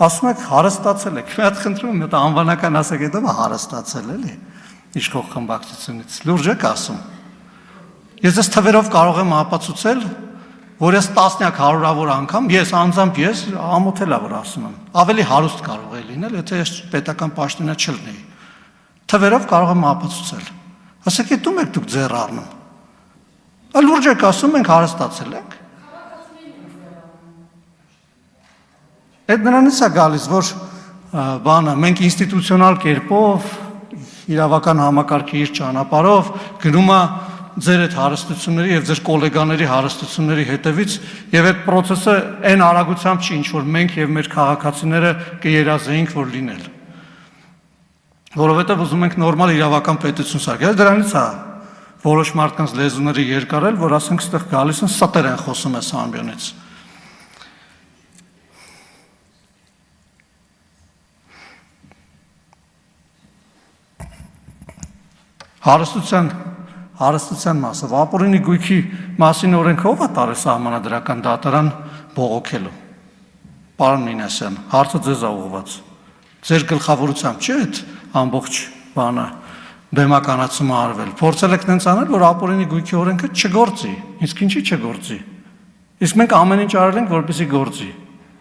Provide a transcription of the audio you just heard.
ասում եք հարստացել եք, մի հատ խնդրում եմ, դա անվանական ասեք, դա հարստացել էլի իշխող խմբակցությունից, լուրջ եք ասում։ Ես այս թվերով կարող եմ ապացուցել, որ ես տասնյակ հարյուրավոր անգամ, ես անձամբ ես ամոթելա որ ասում եմ, ավելի հարուստ կարող է լինել, եթե ես պետական պաշտոնյա չլինեի։ Թվերով կարող եմ ապացուցել։ Ասեք, ետում եք դուք ձեռ առնում։ Լուրջ եք ասում, մենք հարստացել ենք։ Այդ նրանից է գալիս, որ մենք ինստիտուցիոնալ կերպով, իրավական համակարգի իր ճանապարհով գնում է ձեր այդ հարստությունների եւ ձեր գոլեգաների հարստությունների հետևից եւ այդ process-ը այն արագությամբ չի, ինչ որ մենք եւ մեր քաղաքացիները կերազեինք որ լինել։ Որովհետեւ ուզում ենք նորմալ իրավական պետություն սարքել, դրանից է որոշ մարդկանց լեզուների երկարել, որ ասենք այստեղ գալիս են ստեր են խոսում այս ամբիոնից։ Հարստության մասը, ապօրինի գույքի մասին օրենքը ով է տարել սահմանադրական դատարան բողոքելու։ Պարոն Մինասյան, հարցը ձեզ է ուղղված։ Ձեր գլխավորությամբ չէ՞ այդ ամբողջ բանը բեմականացումը արվել։ Փորձել եք նենց անել, որ ապօրինի գույքի օրենքը չգործի։ Իսկ ինչի չգործի։ Իսկ մենք ամեն ինչ արել ենք, որպեսզի գործի։